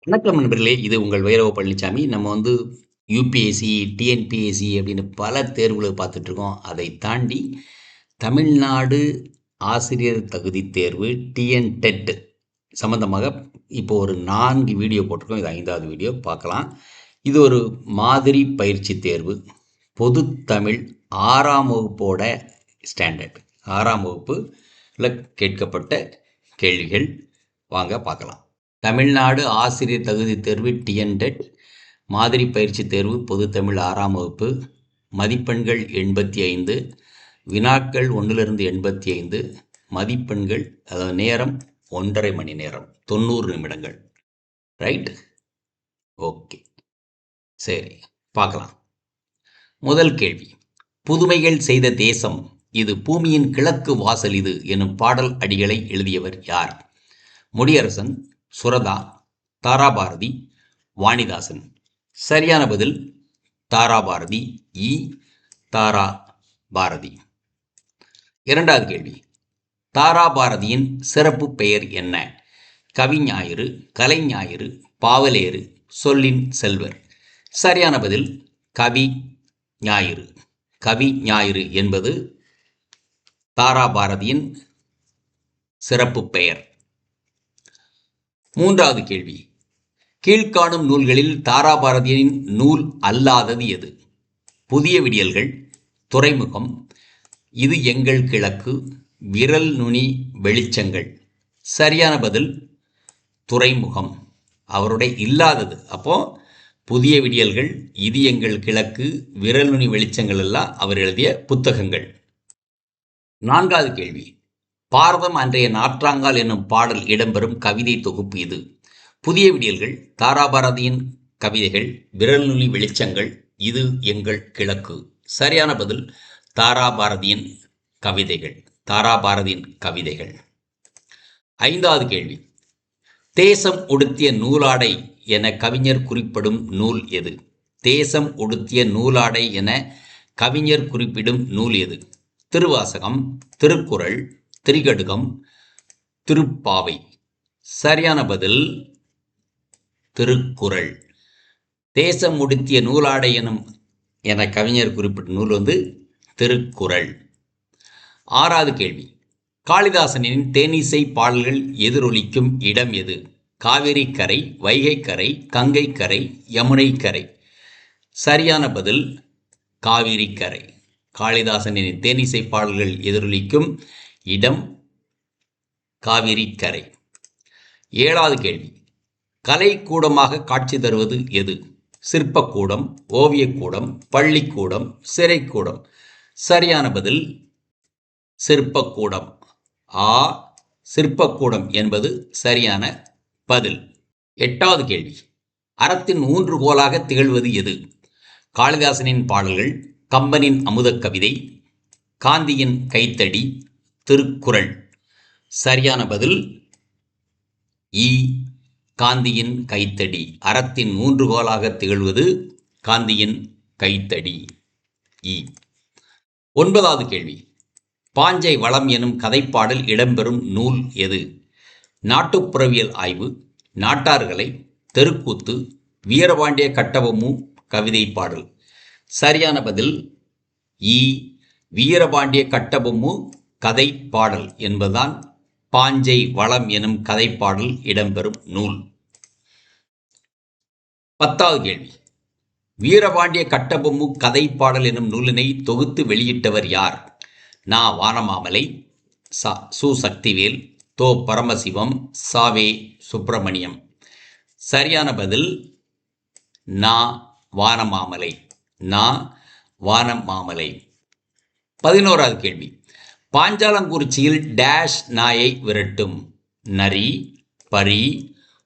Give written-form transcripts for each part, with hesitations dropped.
வணக்கம் நண்பர்களே! இது உங்கள் வைரவ பழனிசாமி. நம்ம யுபிஎஸ்சி, டிஎன்பிஎஸ்சி அப்படின்னு பல தேர்வுகள பார்த்துட்ருக்கோம். அதை தாண்டி தமிழ்நாடு ஆசிரியர் தகுதி தேர்வு டிஎன்-டெட் சம்மந்தமாக இப்போ ஒரு 4 வீடியோ போட்டிருக்கோம். இது 5வது வீடியோ பார்க்கலாம். இது ஒரு மாதிரி பயிற்சி தேர்வு. பொதுத்தமிழ் 6ஆம் வகுப்போட ஸ்டாண்டர்ட். 6ஆம் வகுப்புல கேட்கப்பட்ட கேள்விகள். வாங்க பார்க்கலாம். தமிழ்நாடு ஆசிரியர் தகுதி தேர்வு டிஎன்-டெட் மாதிரி பயிற்சி தேர்வு பொதுத்தமிழ் 6ஆம் வகுப்பு. மதிப்பெண்கள் 85, வினாக்கள் 1லிருந்து 85, மதிப்பெண்கள் அதாவது நேரம் 1½ மணி நேரம், 90 நிமிடங்கள். ரைட்? ஓகே, சரி, பார்க்கலாம். முதல் கேள்வி. புதுமைகள் செய்த தேசம் இது, பூமியின் கிழக்கு வாசல் இது எனும் பாடல் அடிகளை எழுதியவர் யார்? முடியரசன், சுரதா, தாராபாரதி, வாணிதாசன். சரியான பதில் தாராபாரதி. இ. தாராபாரதி. 2வது கேள்வி. தாராபாரதியின் சிறப்பு பெயர் என்ன? கவிஞாயிறு, கலைஞாயிறு, பாவலேறு, சொல்லின் செல்வர். சரியான பதில் கவி ஞாயிறு. கவி ஞாயிறு என்பது தாராபாரதியின் சிறப்பு பெயர். 3வது கேள்வி. கீழ்காணும் நூல்களில் தாராபாரதியின் நூல் அல்லாதது எது? புதிய விடியல்கள், துறைமுகம், இது எங்கள் கிழக்கு, விரல் நுனி வெளிச்சங்கள். சரியான பதில் துறைமுகம். அவருடைய இல்லாதது. அப்போ புதிய விடியல்கள், இது எங்கள் கிழக்கு, விரல் நுனி வெளிச்சங்கள் எல்லாம் அவர் எழுதிய புத்தகங்கள். 4வது கேள்வி. பாரதம் அன்றைய நாற்றாங்கால் என்னும் பாடல் இடம்பெறும் கவிதை தொகுப்பு இது. புதிய விடியல்கள், தாராபாரதியின் கவிதைகள், விரல் நுனி வெளிச்சங்கள், இது எங்கள் கிழக்கு. சரியான பதில் தாராபாரதியின் கவிதைகள். தாராபாரதியின் கவிதைகள். 5வது கேள்வி. தேசம் உடுத்திய நூலாடை என கவிஞர் குறிப்பிடும் நூல் எது? தேசம் உடுத்திய நூலாடை என கவிஞர் குறிப்பிடும் நூல் எது? திருவாசகம், திருக்குறள், திரிகடுகம், திருப்பாவை. சரியான பதில் திருக்குறள். தேசம் உடுத்திய நூலாடை என கவிஞர் குறிப்பிட்ட நூல் திருக்குறள். 6வது கேள்வி. காளிதாசனின் தேனிசை பாடல்கள் எதிரொலிக்கும் இடம் எது? காவிரி கரை, வைகை கரை, கங்கை கரை, யமுனை கரை. சரியான பதில் காவிரி கரை. காளிதாசனின் தேனிசை பாடல்கள் எதிரொலிக்கும் இடம் காவிரி கரை. 7வது கேள்வி. கலைக்கூடமாக காட்சி தருவது எது? சிற்பக்கூடம், ஓவியக்கூடம், பள்ளிக்கூடம், சிறைக்கூடம். சரியான பதில் சிற்பக்கூடம். ஆ. சிற்பக்கூடம் என்பது சரியான பதில். 8வது கேள்வி. அறத்தின் ஊன்றுகோலாக திகழ்வது எது? காளிதாசனின் பாடல்கள், கம்பனின் அமுதக் கவிதை, காந்தியின் கைத்தடி, திருக்குறள். சரியான பதில் இ. காந்தியின் கைத்தடி. அறத்தின் ஊன்றுகோலாக திகழ்வது காந்தியின் கைத்தடி. இ. 9வது கேள்வி. பாஞ்சை வளம் எனும் கதைப்பாடல் இடம்பெறும் நூல் எது? நாட்டுப்புறவியல் ஆய்வு, நாட்டார்கலை, தெருக்கூத்து, வீரபாண்டிய கட்டபொம்மு கவிதை பாடல். சரியான பதில் இ. வீரபாண்டிய கட்டபொம்மு கதை பாடல் என்பதுதான் பாஞ்சை வளம் எனும் கதைப்பாடல் இடம்பெறும் நூல். 10வது கேள்வி. வீரபாண்டிய கட்டபொம்மு கதை பாடல் எனும் நூலினை தொகுத்து வெளியிட்டவர் யார்? நா. வானமாமலை, சு. சக்திவேல், தோ. பரமசிவம், ச.வே. சுப்பிரமணியம். சரியான பதில் நா. வானமாமலை. நா. வானமாமலை. 11வது கேள்வி. பாஞ்சாலங்குறிச்சியில் டேஷ் நாயை விரட்டும்? நரி, பரி,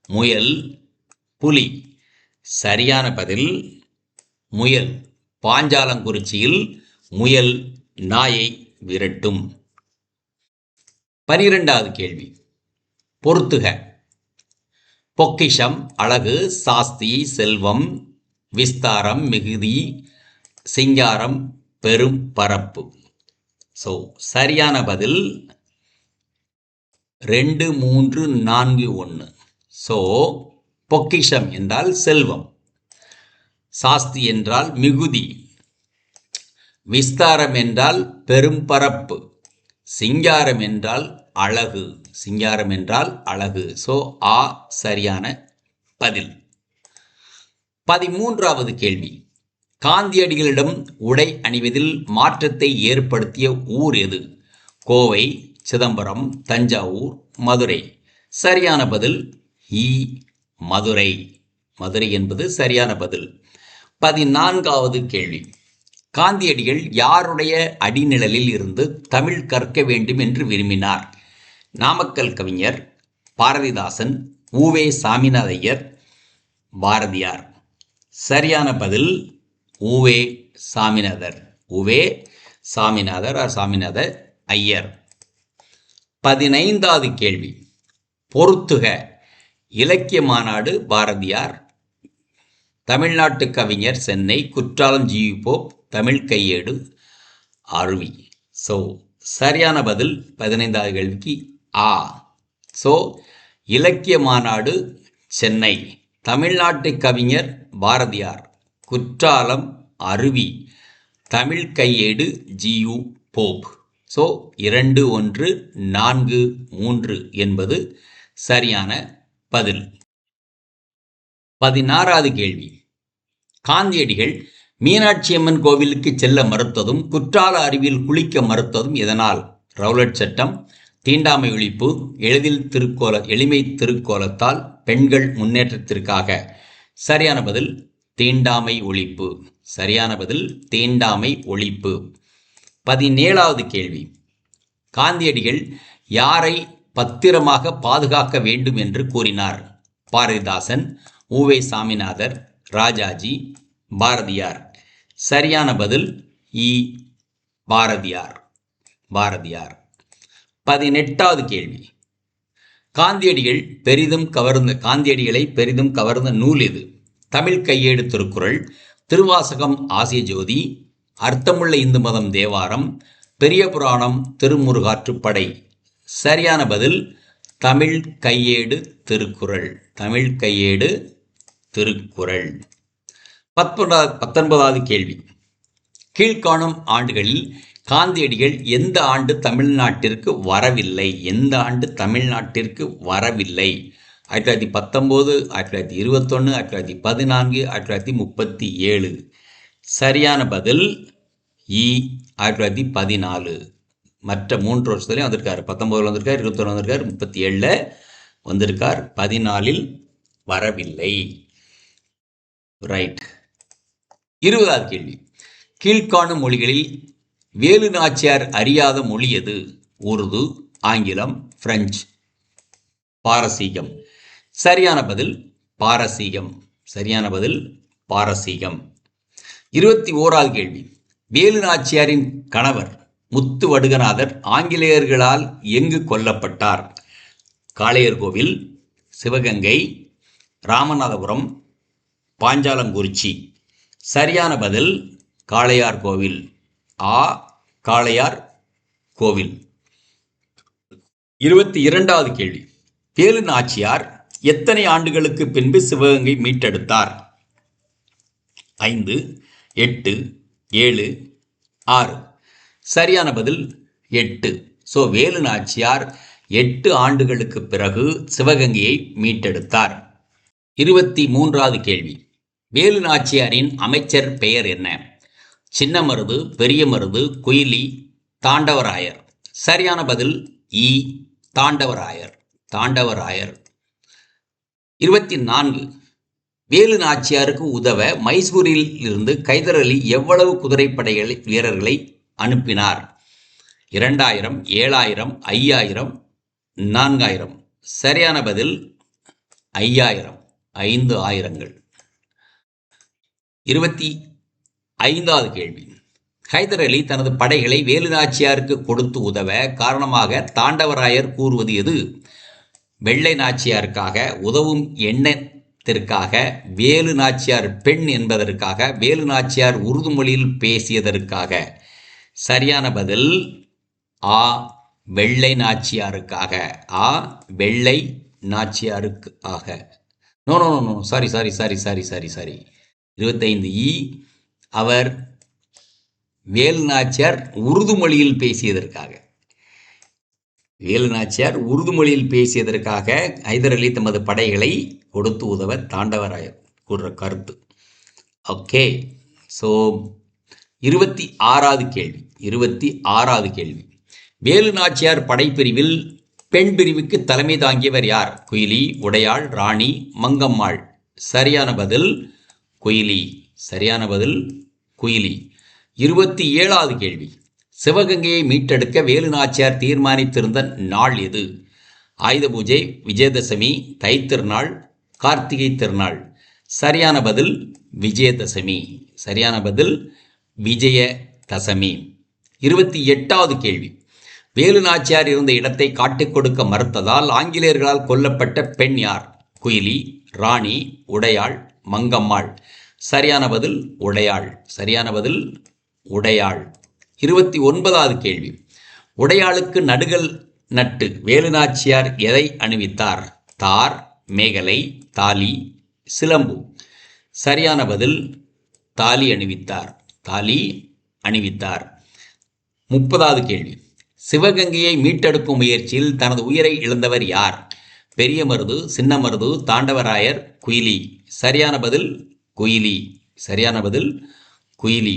முயல், புலி. சரியான பதில் முயல். பாஞ்சாலங்குறிச்சியில் முயல் நாயை விரட்டும். 12வது கேள்வி. பொறுத்துக. பொக்கிஷம், அழகு, சாஸ்தி, செல்வம், விஸ்தாரம், மிகுதி, சிங்காரம், பெரும் பரப்பு. சரியான பதில் 2, 3, 4, 1. பொக்கிஷம் என்றால் செல்வம். சாஸ்தி என்றால் மிகுதி. விஸ்தாரம் என்றால் பெரும்பரப்பு. சிங்காரம் என்றால் அழகு. சிங்காரம் என்றால் அழகு. ஸோ ஆ சரியான பதில். 13வது கேள்வி. காந்தியடிகளிடம் உடை அணிவதில் மாற்றத்தை ஏற்படுத்திய ஊர் எது? கோவை, சிதம்பரம், தஞ்சாவூர், மதுரை. சரியான பதில் இ மதுரை. மதுரை என்பது சரியான பதில். 14வது கேள்வி. காந்தியடிகள் யாருடைய அடிநிழலில் இருந்து தமிழ் கற்க வேண்டும் என்று விரும்பினார்? நாமக்கல் கவிஞர், பாரதிதாசன், உவே சாமிநாத ஐயர், பாரதியார். சரியான பதில் உவே சாமிநாதர். உவே சாமிநாதர் சாமிநாத ஐயர். 15வது கேள்வி. பொறுத்துக. இலக்கிய மாநாடு பாரதியார். தமிழ்நாட்டு கவிஞர் சென்னை, குற்றாலம் ஜி போப், தமிழ் கையேடு அருவி. ஸோ சரியான பதில் 15வது கேள்விக்கு ஆ. ஸோ இலக்கிய மாநாடு சென்னை, தமிழ்நாட்டு கவிஞர் பாரதியார், குற்றாலம் அருவி, தமிழ் கையேடு ஜியு போப். ஸோ 2, 1, 4, 3 என்பது சரியான பதில். 16வது கேள்வி. காந்தியடிகள் மீனாட்சியம்மன் கோவிலுக்கு செல்ல மறுத்ததும் குற்றால அருவியில் குளிக்க மறுத்ததும் எதனால்? ரவுலட் சட்டம், தீண்டாமை ஒழிப்பு, எளிமை திருக்கோலத்தால், பெண்கள் முன்னேற்றத்திற்காக. சரியான பதில் தீண்டாமை ஒழிப்பு. சரியான பதில் தீண்டாமை ஒழிப்பு. 17வது கேள்வி. காந்தியடிகள் யாரை பத்திரமாக பாதுகாக்க வேண்டும் என்று கூறினார்? பாரதிதாசன், உவே சாமிநாதர், ராஜாஜி, பாரதியார். சரியான பதில் இ பாரதியார். பாரதியார். 18வது கேள்வி. காந்தியடிகளை பெரிதும் கவர்ந்த நூல் எது? தமிழ் கையேடு திருக்குறள், திருவாசகம் ஆசிய ஜோதி, அர்த்தமுள்ள இந்து மதம் தேவாரம், பெரிய புராணம் திருமுருகாற்றுப்படை. சரியான பதில் தமிழ் கையேடு திருக்குறள். தமிழ் கையேடு திருக்குறள். 19வது கேள்வி. கீழ்காணும் ஆண்டுகளில் காந்தியடிகள் எந்த ஆண்டு தமிழ்நாட்டிற்கு வரவில்லை? எந்த ஆண்டு தமிழ்நாட்டிற்கு வரவில்லை? 1919, 1921, 1914, 1937. சரியான பதில் இ 1914. மற்ற 3 வருஷத்துலையும் வந்திருக்கார். 19 வந்திருக்கார், 21 வந்திருக்கார், 37 வந்திருக்கார், 14 வரவில்லை. ரைட். 20வது கேள்வி. கீழ்காணும் மொழிகளில் வேலு நாச்சியார் அறியாத மொழி எது? உருது, ஆங்கிலம், பிரெஞ்சு, பாரசீகம். சரியான பதில் பாரசீகம். சரியான பதில் பாரசீகம். 21வது கேள்வி. வேலு நாச்சியாரின் கணவர் முத்து வடுகநாதர் ஆங்கிலேயர்களால் எங்கு கொல்லப்பட்டார்? காளையர்கோவில், சிவகங்கை, ராமநாதபுரம், பாஞ்சாலங்குறிச்சி. சரியான பதில் காளையார் கோவில். ஆ காளையார் கோவில். 22வது கேள்வி. வேலு நாச்சியார் எத்தனை ஆண்டுகளுக்கு பின்பு சிவகங்கை மீட்டெடுத்தார்? 5, 8, 7, 6. சரியான பதில் 8. ஸோ வேலு நாச்சியார் 8 ஆண்டுகளுக்கு பிறகு சிவகங்கையை மீட்டெடுத்தார். 23வது கேள்வி. வேலு நாச்சியாரின் அமைச்சர் பெயர் என்ன? சின்ன மருது, பெரிய மருது, குயிலி, தாண்டவராயர். சரியான பதில் இ தாண்டவராயர். தாண்டவராயர். 24. வேலு நாச்சியாருக்கு உதவ மைசூரில் இருந்து கைதர் அலி எவ்வளவு குதிரைப்படை வீரர்களை அனுப்பினார்? 2000, 7000, 5000, 4000. சரியான பதில் 5000. 5 ஆயிரங்கள். 25வது கேள்வி. கைதர் அலி தனது படைகளை வேலு நாச்சியாருக்கு கொடுத்து உதவ காரணமாக தாண்டவராயர் கூறுவது எது? வெள்ளை நாச்சியாருக்காக, உதவும் எண்ணத்திற்காக, வேலு நாச்சியார் பெண் என்பதற்காக, வேலு நாச்சியார் உருது மொழியில் பேசியதற்காக. சரியான பதில் ஆ வெள்ளை நாச்சியாருக்காக. ஆ வெள்ளை நாச்சியாருக்காக. No no no sorry sorry sorry sorry sorry sorry 25 அவர் வேலு நாச்சியார் உருது மொழியில் பேசியதற்காக வேலு நாச்சியார் உருது மொழியில் பேசியதற்காக ஹைதர் அலி தமது படைகளை கொடுத்து உதவ தாண்டவராயர் கூறுற கருத்து. ஓகே, ஸோ 26வது கேள்வி. வேலு நாச்சியார் படைப்பிரிவில் பெண் பிரிவுக்கு தலைமை தாங்கியவர் யார்? குயிலி, உடையாள், ராணி, மங்கம்மாள். சரியான பதில் குயிலி. சரியான பதில் குயிலி. 27வது கேள்வி. சிவகங்கையை மீட்டெடுக்க வேலு நாச்சியார் தீர்மானித்திருந்த நாள் எது? ஆயுத பூஜை, விஜயதசமி, தைத்திருநாள், கார்த்திகை திருநாள். சரியான பதில் விஜயதசமி. சரியான பதில் விஜயதசமி. 28வது கேள்வி. வேலு நாச்சியார் இருந்த இடத்தை காட்டிக் கொடுக்க மறுத்ததால் ஆங்கிலேயர்களால் கொல்லப்பட்ட பெண் யார்? குயிலி, ராணி, உடையாள், மங்கம்மாள். சரியான பதில் உடையாள். சரியான பதில் உடையாள். 29வது கேள்வி. உடையாளுக்கு நடுகள் நட்டு வேலு நாச்சியார் எதை அணிவித்தார்? தார், மேகலை, தாலி, சிலம்பு. சரியான பதில் தாலி அணிவித்தார். தாலி அணிவித்தார். 30வது கேள்வி. சிவகங்கையை மீட்டெடுக்கும் முயற்சியில் தனது உயிரை இழந்தவர் யார்? பெரிய மருது, சின்ன மருது, தாண்டவராயர், குயிலி. சரியான பதில் குயிலி. சரியான பதில் குயிலி.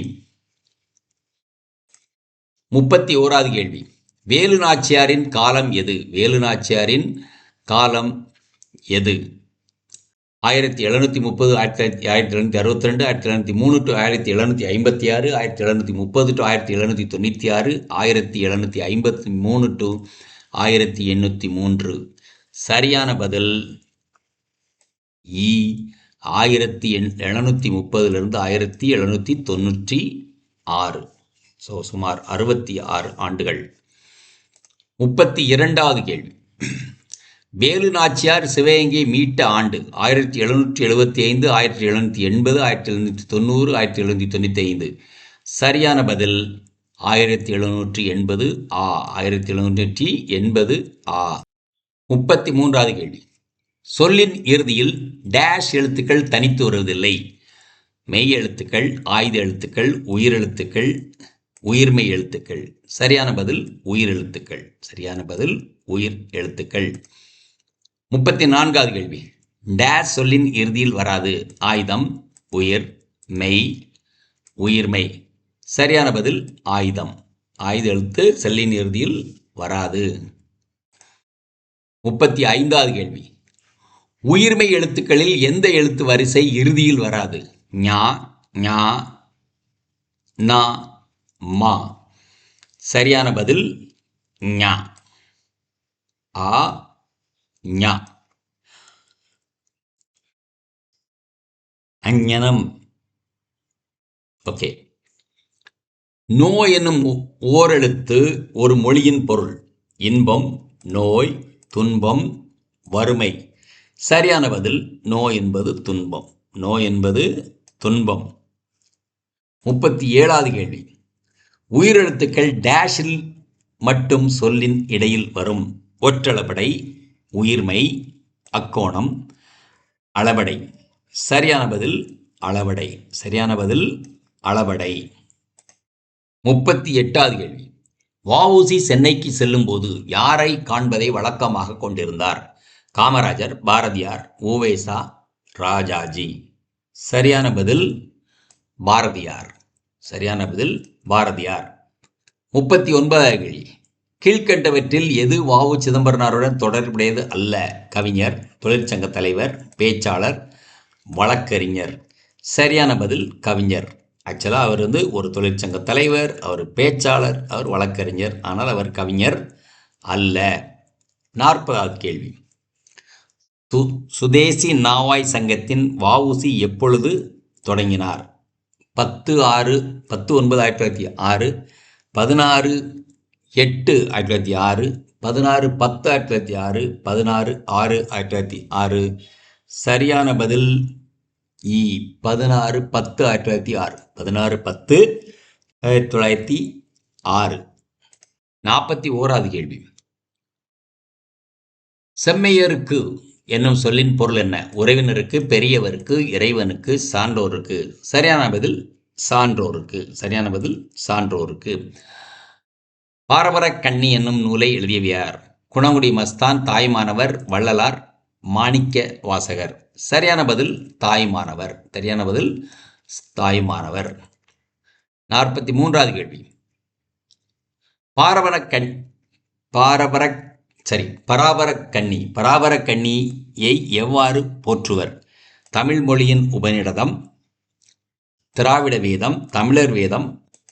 31வது கேள்வி. வேலு நாச்சியாரின் காலம் எது? வேலு நாச்சியாரின் காலம் எது? 1730, 1762, 1703 to 1756, 1730 to 1796, 1753 to 1803. சரியான பதில் இ. 1730 1796. ஸோ சுமார் 66 ஆண்டுகள். 32வது கேள்வி. வேலு நாச்சியார் சிவகங்கையை மீட்ட ஆண்டு 1775, 1780, 1790, 1795. சரியான பதில் 1780 ஆ. 1780 ஆ. 33வது கேள்வி. சொல்லின் இறுதியில் டேஷ் எழுத்துக்கள் தனித்து வருவதில்லை. மெய் எழுத்துக்கள், ஆயுத எழுத்துக்கள், உயிரெழுத்துக்கள், உயிர்மை எழுத்துக்கள். சரியான பதில் உயிர் எழுத்துக்கள். சரியான பதில் உயிர் எழுத்துக்கள். 34வது கேள்வி. டேஷ் சொல்லின் இறுதியில் வராது. ஆயுதம், உயிர், மெய், உயிர்மை. சரியான பதில் ஆயுதம். ஆயுத எழுத்து சொல்லின் இறுதியில் வராது. 35வது கேள்வி. உயிர்மை எழுத்துக்களில் எந்த எழுத்து வரிசை இறுதியில் வராது? ஞா, ஞா, நா, மா. சரியான பதில் ஞா. ஆ, ஞா. அஞ்ஞனம். ஓகே. நோ என்னும் ஓரெழுத்து ஒரு மொழியின் பொருள். இன்பம், நோய், துன்பம், வறுமை. சரியான பதில் நோ என்பது துன்பம். நோ என்பது துன்பம். 37வது கேள்வி. உயிரெழுத்துக்கள் டேஷில் மட்டும் சொல்லின் இடையில் வரும். ஒற்றளபடை, உயிர்மை, அக்கோணம், அளபடை. சரியான பதில் அளபடை. சரியான பதில் அளபடை. 38வது கேள்வி. வ.உ.சி. சென்னைக்கு செல்லும் போது யாரை காண்பதை வழக்கமாக கொண்டிருந்தார்? காமராஜர், பாரதியார், உ.வே.சா., ராஜாஜி. சரியான பதில் பாரதியார். சரியான பதில் பாரதியார். 39வது கேள்வி. கீழ்கண்டவற்றில் எது வ.உ. சிதம்பரனாருடன் தொடர்புடையது அல்ல? கவிஞர், தொழிற்சங்க தலைவர், பேச்சாளர், வழக்கறிஞர். சரியான பதில் கவிஞர். ஆக்சுவலாக அவர் ஒரு தொழிற்சங்க தலைவர், அவர் பேச்சாளர், அவர் வழக்கறிஞர். ஆனால் அவர் கவிஞர் அல்ல. 40வது கேள்வி. சுதேசி நாவாய் சங்கத்தின் வ.உ.சி. எப்பொழுது தொடங்கினார்? 10/9/1906, 16/8/1906, 16/10/1906, 16/6/1906. சரியான பதில் இ. 16/10/1906. 16/10/1906. 41வது கேள்வி. செம்மையருக்கு என்னும் சொல்லின் பொருள் என்ன? உறவினருக்கு, பெரியவருக்கு, இறைவனுக்கு, சான்றோருக்கு. சரியான பதில் சான்றோருக்கு. சரியான பதில் சான்றோருக்கு. பாரபரக் கண்ணி என்னும் நூலை எழுதியவர்? குணங்குடி மஸ்தான், தாய்மானவர், வள்ளலார், மாணிக்க வாசகர். சரியான பதில் தாய்மானவர். சரியான பதில் தாய்மானவர். 43வது கேள்வி. பராபரக் கண்ணியை எவ்வாறு போற்றுவர்? தமிழ் மொழியின் உபநிடதம், திராவிட வேதம், தமிழர் வேதம்,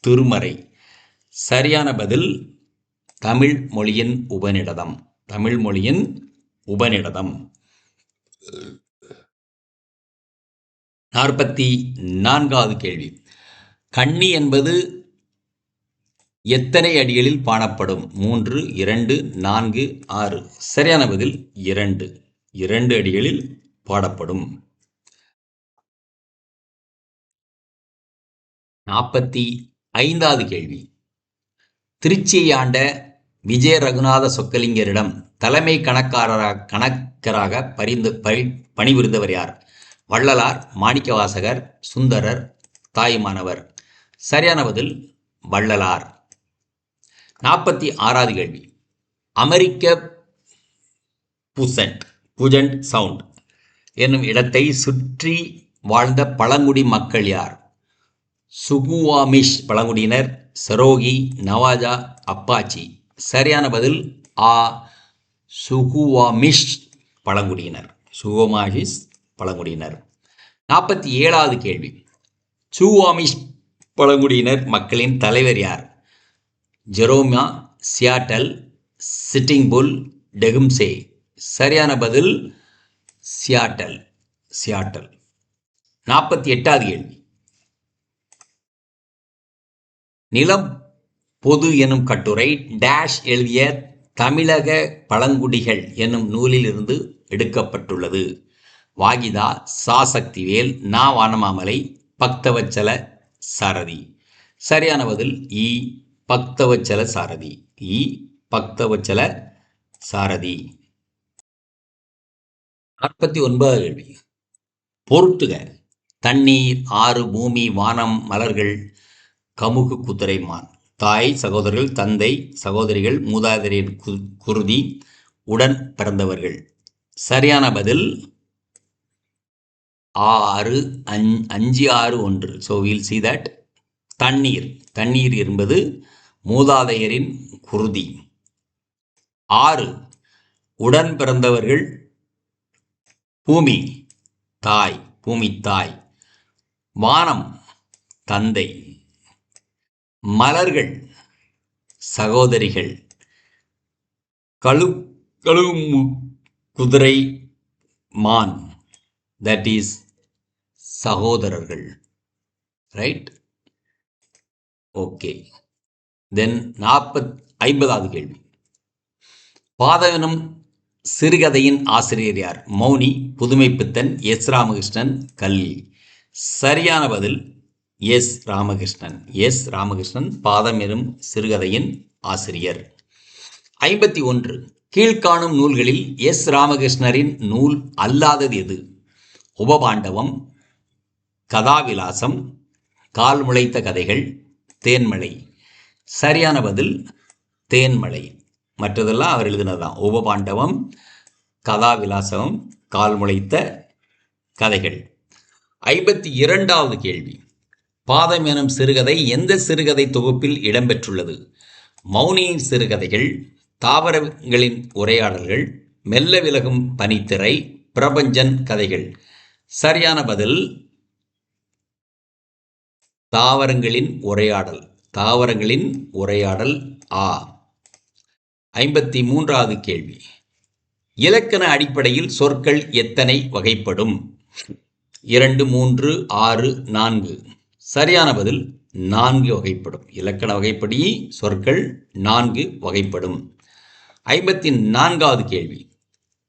திருமறை. சரியான பதில் தமிழ் மொழியின் உபநிடதம். தமிழ் மொழியின் உபநிடதம். 44வது கேள்வி. கண்ணி என்பது எத்தனை அடிகளில் பாடப்படும்? 3, 2, 4, 6. சரியான பதில் 2. 2 அடிகளில் பாடப்படும். 45வது கேள்வி. திருச்சியை ஆண்ட விஜய ரகுநாத சொக்கலிங்கரிடம் தலைமை கணக்கராக பணிபுரிந்தவர் யார்? வள்ளலார், மாணிக்கவாசகர், சுந்தரர், தாயுமானவர். சரியான பதில் வள்ளலார். 46வது கேள்வி. அமெரிக்க புஜண்ட் சவுண்ட் என்னும் இடத்தை சுற்றி வாழ்ந்த பழங்குடி மக்கள் யார்? சுகுவாமிஷ் பழங்குடியினர், செரோகி, நவாஜா, அப்பாச்சி. சரியான பதில் ஆ, சுகுவாமிஷ் பழங்குடியினர். சுகுவாமிஷ் பழங்குடியினர். 47வது கேள்வி. சுகுவாமிஷ் பழங்குடியினர் மக்களின் தலைவர் யார்? ஜெரோமா, சியாட்டல், சிட்டிங் புல், டெகும்சே. சரியான பதில் சியாட்டல். 48வது கேள்வி. நிலம் பொது எனும் கட்டுரை டேஷ் எழுதிய தமிழக பழங்குடிகள் என்னும் நூலில் இருந்து எடுக்கப்பட்டுள்ளது? வாகிதா, சாசக்திவேல், நா. வானமாமலை, பக்தவச்சல சாரதி. சரியான பதில் இ, பக்தவச்சல சாரதி. இ, பக்தவச்சல சாரதி. 49வது கேள்வி. பொருத்துக. தண்ணீர், ஆறு, பூமி, வானம், மலர்கள், கமுகு, குதிரை, மான். தாய், சகோதரர்கள், தந்தை, சகோதரிகள், மூதாதையரின் குருதி, உடன் பிறந்தவர்கள். சரியான பதில் 6, 5, 6, 1. So we'll see that. தண்ணீர் என்பது மூதாதையரின் குருதி. 6 உடன் பிறந்தவர்கள் பூமி தாய். வானம் தந்தை. மலர்கள் சகோதரிகள். கழுகு குதிரை மான், தட் இஸ் சகோதரர்கள். ரைட்? ஓகே. தென் 50வது கேள்வி. பாதகனும் சிறுகதையின் ஆசிரியர் யார்? மௌனி, புதுமைப்பித்தன், எஸ். ராமகிருஷ்ணன், கல்கி. சரியான பதில் எஸ். ராமகிருஷ்ணன் பாதம் எனும் சிறுகதையின் ஆசிரியர். 51. கீழ்காணும் நூல்களில் எஸ். ராமகிருஷ்ணரின் நூல் அல்லாதது எது? உபபாண்டவம், கதாவிலாசம், கால் முளைத்த கதைகள், தேன்மலை. சரியான பதில் தேன்மலை. மற்றதெல்லாம் அவர் எழுதினதுதான். உபபாண்டவம், கதாவிலாசம், கால் முளைத்த கதைகள். 52வது கேள்வி. பாதம் எனும் சிறுகதை எந்த சிறுகதை தொகுப்பில் இடம்பெற்றுள்ளது? மௌனியின் சிறுகதைகள், தாவரங்களின் உரையாடல்கள், மெல்ல விலகும் பனித்திரை, பிரபஞ்சன் கதைகள். சரியான பதில் தாவரங்களின் உரையாடல் ஆ. 53வது கேள்வி. இலக்கண அடிப்படையில் சொற்கள் எத்தனை வகைப்படும்? 2, 3, 6, 4. சரியான பதில் 4 வகைப்படும். இலக்கண வகைப்படி சொற்கள் 4 வகைப்படும். 54வது கேள்வி.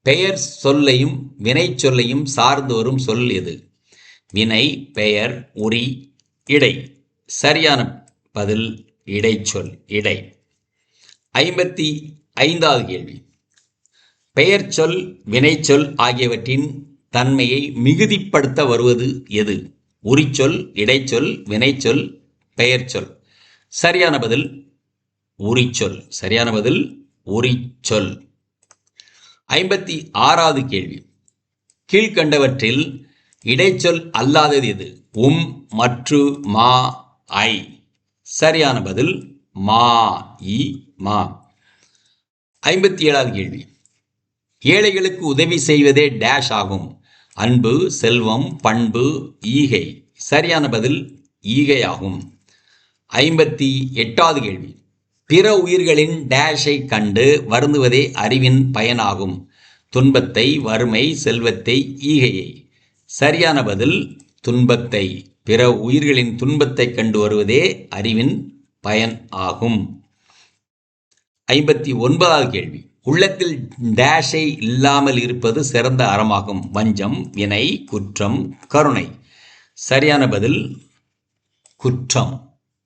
பெயர் சொல்லையும் வினை சொல்லையும் சார்ந்து வரும் சொல் எது? வினை, பெயர், உரி, இடை. சரியான பதில் இடைச்சொல், இடை. 55வது கேள்வி. பெயர்ச்சொல் வினைச்சொல் ஆகியவற்றின் தன்மையை மிகுதிப்படுத்த வருவது எது? உரிச்சொல், இடைச்சொல், வினைச்சொல், பெயர்ச்சொல். சரியான பதில் உரிச்சொல். சரியான பதில் உரிச்சொல். 56வது கேள்வி. கீழ்கண்டவற்றில் இடைச்சொல் அல்லாதது எது? மற்று, மா, ஐ. சரியான பதில் மா, இ, மா. 57வது கேள்வி. ஏழைகளுக்கு உதவி செய்வதே டேஷ் ஆகும். அன்பு, செல்வம், பண்பு, ஈகை. சரியான பதில் ஈகை ஆகும். 58வது கேள்வி. பிற உயிர்களின் டேஷை கண்டு வருந்துவதே அறிவின் பயனாகும். துன்பத்தை, வறுமை, செல்வத்தை, ஈகையை. சரியான பதில் துன்பத்தை. பிற உயிர்களின் துன்பத்தை கண்டு வருவதே அறிவின் பயன் ஆகும். 59வது கேள்வி. உள்ளத்தில் டேஷை இல்லாமல் இருப்பது சிறந்த அறமாகும். வஞ்சம், வினை, குற்றம், கருணை. சரியான பதில் குற்றம்.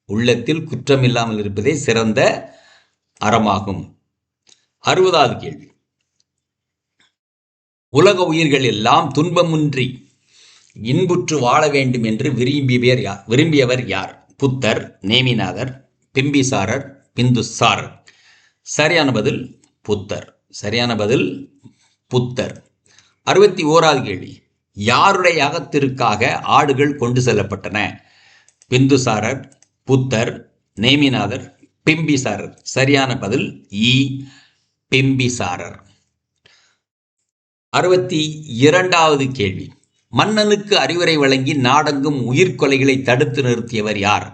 உள்ளத்தில் குற்றம் இல்லாமல் இருப்பதே சிறந்த அறமாகும். 60வது கேள்வி. உலக உயிர்கள் எல்லாம் துன்பமின்றி இன்புற்று வாழ வேண்டும் என்று விரும்பியவர் யார்? புத்தர், நேமிநாதர், பிம்பிசாரர், பிந்துசாரர். சரியான பதில் புத்தர். சரியான பதில் புத்தர். 61வது கேள்வி. யாருடைய யாகத்திற்காக ஆடுகள் கொண்டு செல்லப்பட்டன? பிந்துசாரர், புத்தர், நேமிநாதர், பிம்பிசாரர். சரியான பதில் இ, பிம்பிசாரர். 62வது கேள்வி. மன்னனுக்கு அறிவுரை வழங்கி நாடெங்கும் உயிர்கொலைகளை தடுத்து நிறுத்தியவர் யார்?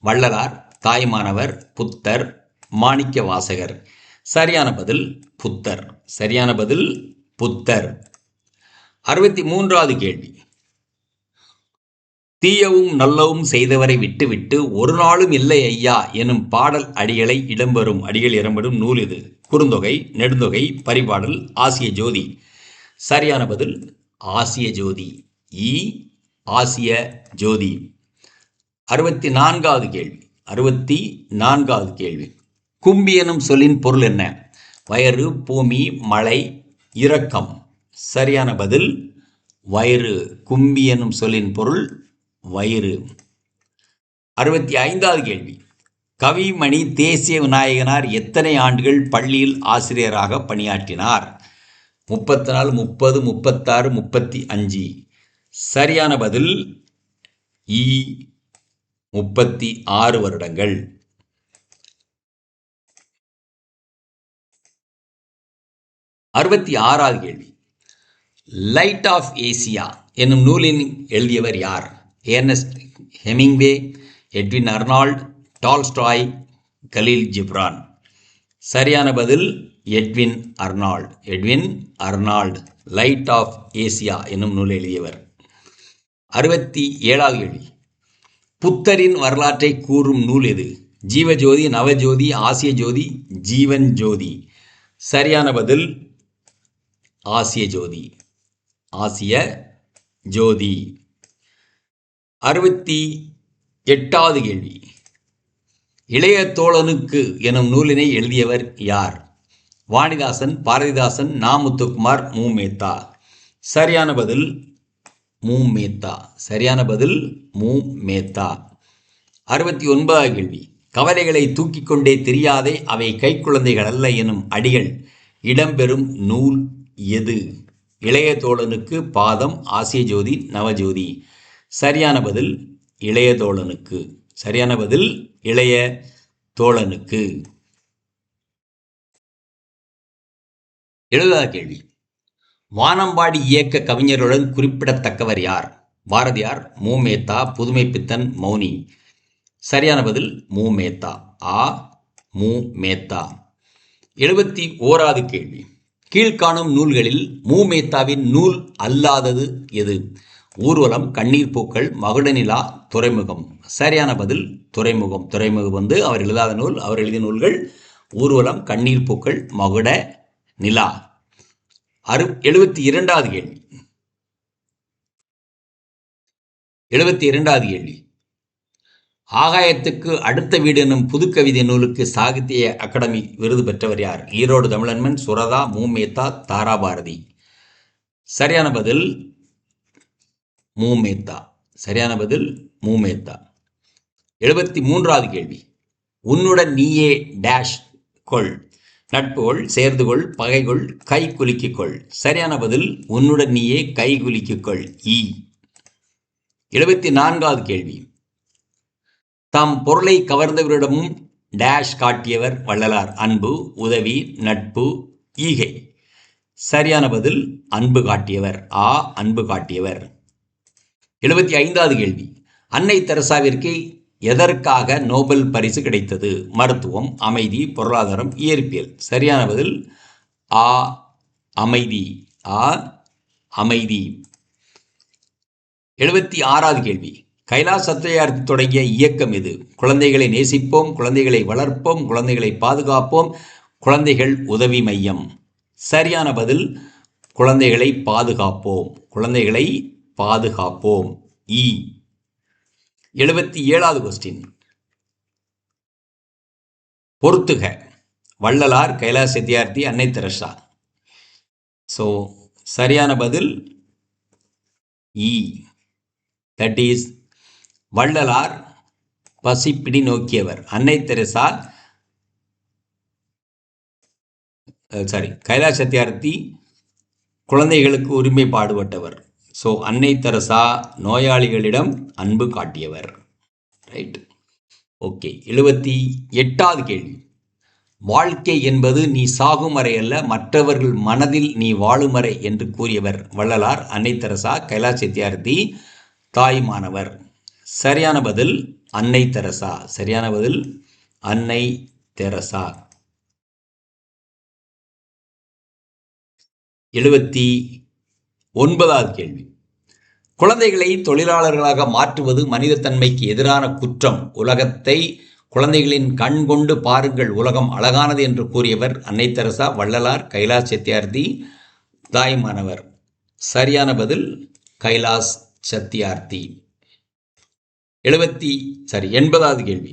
வள்ளலார், தாய்மானவர், புத்தர், மாணிக்க வாசகர். சரியான பதில் புத்தர். சரியான பதில் புத்தர். 63வது கேள்வி. தீயவும் நல்லவும் செய்தவரை விட்டுவிட்டு ஒரு நாளும் இல்லை ஐயா எனும் பாடல் அடிகள் இடம்பெறும் நூல் இது? குறுந்தொகை, நெடுந்தொகை, பரிபாடல், ஆசிய ஜோதி. சரியான பதில் ஆசிய ஜோதி. இ, ஆசிய ஜோதி. 64வது கேள்வி. 64வது கேள்வி. கும்பி எனும் சொல்லின் பொருள் என்ன? வயறு, பூமி, மழை, இரக்கம். சரியான பதில் வயிறு. கும்பி எனும் சொல்லின் பொருள் வயிறு. 65வது கேள்வி. கவிமணி தேசிய விநாயகனார் எத்தனை ஆண்டுகள் பள்ளியில் ஆசிரியராக பணியாற்றினார்? 34, 30, 36, 35. சரியான பதில் இ, 36 வருடங்கள். 66வது கேள்வி. லைட் ஆஃப் ஏசியா என்னும் நூலின் எழுதியவர் யார்? Ernest Hemingway, Edwin Arnold, Tolstoy, Khalil Gibran. சரியான பதில் Edwin Arnold. Edwin Arnold light of Asia என்னும் நூல் எழுதியவர். 67வது கேள்வி. புத்தரின் வரலாற்றை கூறும் நூல் எது? ஜீவஜோதி, நவஜோதி, ஆசிய ஜோதி, ஜீவன் ஜோதி. சரியான பதில் ஆசிய ஜோதி. ஆசிய ஜோதி. 68வது கேள்வி. இளைய தோழனுக்கு எனும் நூலினை எழுதியவர் யார்? வாணிதாசன், பாரதிதாசன், நா. முத்துக்குமார், மு. மேத்தா. சரியான பதில் மு. மேத்தா. சரியான பதில் மு. மேத்தா. 69வது கேள்வி. கவலைகளை தூக்கிக் கொண்டே தெரியாதே அவை கைக்குழந்தைகள் அல்ல எனும் அடிகள் இடம்பெறும் நூல் எது? இளைய தோழனுக்கு, பாதம், ஆசிய ஜோதி, நவஜோதி. சரியான பதில் இளைய தோழனுக்கு. சரியான பதில் இளைய தோழனுக்கு. 70வது கேள்வி. வானம்பாடி இயக்க கவிஞருடன் குறிப்பிடத்தக்கவர் யார்? பாரதியார், மு. மேத்தா, புதுமைப்பித்தன், மௌனி. சரியான பதில் மு. மேத்தா. ஆ, மு. மேத்தா. 71வது கேள்வி. கீழ்காணும் நூல்களில் மு. மேத்தாவின் நூல் அல்லாதது எது? ஊர்வலம், கண்ணீர் பூக்கள், மகுடநிலா, துறைமுகம். சரியான பதில் துறைமுகம். துறைமுகம் அவர் எழுதாத நூல். அவர் எழுதிய நூல்கள் ஊர்வலம், கண்ணீர் பூக்கள், மகுட நிலா. 72வது கேள்வி. 72வது கேள்வி. ஆகாயத்துக்கு அடுத்த வீடு என்னும் புதுக்கவிதை நூலுக்கு சாகித்ய அகாடமி விருது பெற்றவர் யார்? ஈரோடு தமிழன்மன், சுரதா, மூமேத்தா, தாராபாரதி. சரியான பதில் மூமேத்தா. சரியான பதில் மூமேத்தா. 73வது கேள்வி. உன்னுடன் நீயே டேஷ் கொள். நட்பு கொள், சேர்ந்து கொள், பகை கொள், கை குலுக்கிக் கொள். சரியான பதில் உன்னுடன் நீயே கை குலுக்கிக் கொள். 74வது கேள்வி. தாம் பொருளை கவர்ந்தவரிடமும் டேஷ் காட்டியவர் வள்ளலார். அன்பு, உதவி, நட்பு, ஈகை. சரியான பதில் அன்பு காட்டியவர். அன்பு காட்டியவர். 75வது கேள்வி. அன்னை தெரசாவிற்கு எதற்காக நோபல் பரிசு கிடைத்தது? மருத்துவம், அமைதி, பொருளாதாரம், இயற்பியல். சரியான பதில் அமைதி. அமைதி. 76வது கேள்வி. கைலாஷ் சத்யார்த்தி தொடங்கிய இயக்கம் எது? குழந்தைகளை நேசிப்போம், குழந்தைகளை வளர்ப்போம், குழந்தைகளை பாதுகாப்போம், குழந்தைகள் உதவி மையம். சரியான பதில் குழந்தைகளை பாதுகாப்போம். குழந்தைகளை பாதுகாப்போம். 77வது கொஸ்டின். பொறுத்துக. வள்ளலார், கைலாஷ் சத்யார்த்தி, அன்னை தெரசா. ஸோ சரியான பதில் தட் இஸ் வள்ளலார் பசிப்பிடி நோக்கியவர். அன்னை தெரசா கைலாஷ் சத்யார்த்தி குழந்தைகளுக்கு உரிமை பாடுபட்டவர். ஸோ அன்னை தெரசா நோயாளிகளிடம் அன்பு காட்டியவர். ரைட். ஓகே. 78வது கேள்வி. வாழ்க்கை என்பது நீ சாகும் வரை அல்ல, மற்றவர்கள் மனதில் நீ வாழும் வரை என்று கூறியவர் வள்ளலார், அன்னை தெரசா, கைலாஷ் சத்யார்த்தி, தாய்மானவர். சரியான பதில் அன்னை தெரசா. சரியான பதில் அன்னை தெரசா. 79வது கேள்வி. குழந்தைகளை தொழிலாளர்களாக மாற்றுவது மனிதத்தன்மைக்கு எதிரான குற்றம். உலகத்தை குழந்தைகளின் கண் கொண்டு பாருங்கள், உலகம் அழகானது என்று கூறியவர் அன்னை தெரசா, வள்ளலார், கைலாஷ் சத்யார்த்தி, தாய்மானவர். சரியான பதில் கைலாஷ் சத்யார்த்தி. 80வது கேள்வி.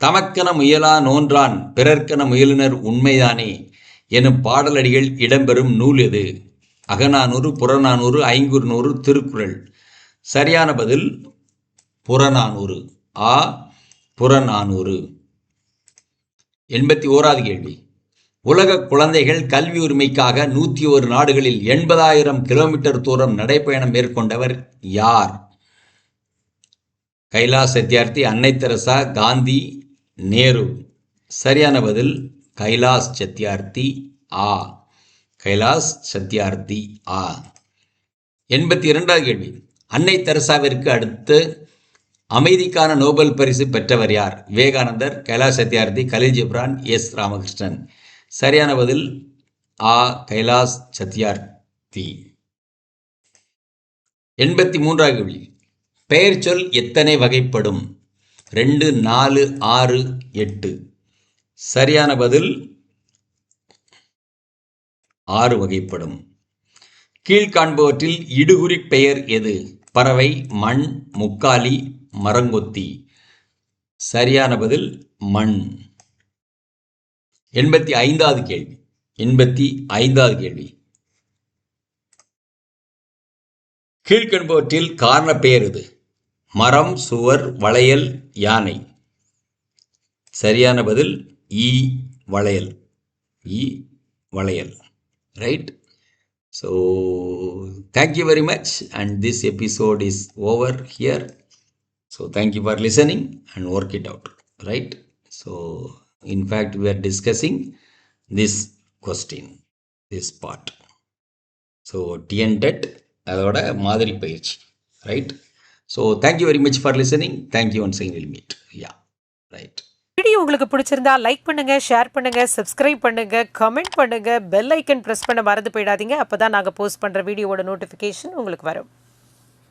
தமக்கென முயலா நோன்றான் பிறர்க்கென முயலுனர் உண்மைதானே எனும் பாடலடிகள் இடம்பெறும் நூல் எது? அகநானூறு, புறநானூறு, ஐங்குறுநூறு, திருக்குறள். சரியான பதில் புறநானூறு. புறநானூறு. 81வது கேள்வி. உலக குழந்தைகள் கல்வி உரிமைக்காக 101 நாடுகளில் 80,000 கிலோமீட்டர் தூரம் நடைப்பயணம் மேற்கொண்டவர் யார்? கைலாஷ் சத்யார்த்தி, அன்னை தெரசா, காந்தி, நேரு. சரியான பதில் கைலாஷ் சத்யார்த்தி. கைலாஷ் சத்யார்த்தி. 82வது கேள்வி. அன்னை தெரசாவிற்கு அடுத்து அமைதிக்கான நோபல் பரிசு பெற்றவர் யார்? விவேகானந்தர், கைலாஷ் சத்யார்த்தி, கலீல் ஜிப்ரான், எஸ். ராமகிருஷ்ணன். சரியான பதில் கைலாஷ் சத்யார்த்தி. 83வது கேள்வி. பெயர் சொல் எத்தனை வகைப்படும்? 2, 4, 6, 8. சரியான பதில் 6 வகைப்படும். கீழ்காண்பவற்றில் இடுகுறி பெயர் எது? பறவை, மண், முக்காலி, மரங்கொத்தி. சரியான பதில் மண். 85வது கேள்வி. 85வது கேள்வி. கீழ்காண்பவற்றில் காரண பெயர் எது? மரம், சுவர், வளையல், யானை. சரியான பதில் வளையல். வளையல். Right? So thank you very much, and this episode is over here. So thank you for listening and work it out. Right? So in fact we are discussing this question, this part. So TNTET அதோட மாதிரி பயிற்சி. Right? So thank you very much for listening. Thank you once again. We'll meet. Yeah. Right. Video உங்களுக்கு பிடிச்சிருந்தா like பண்ணுங்க, share பண்ணுங்க, subscribe பண்ணுங்க, comment பண்ணுங்க, bell icon press பண்ண மறந்து போயிடாதீங்க. அப்பதான் நாங்க போஸ்ட் பண்ற வீடியோவோட நோட்டிஃபிகேஷன் உங்களுக்கு வரும்.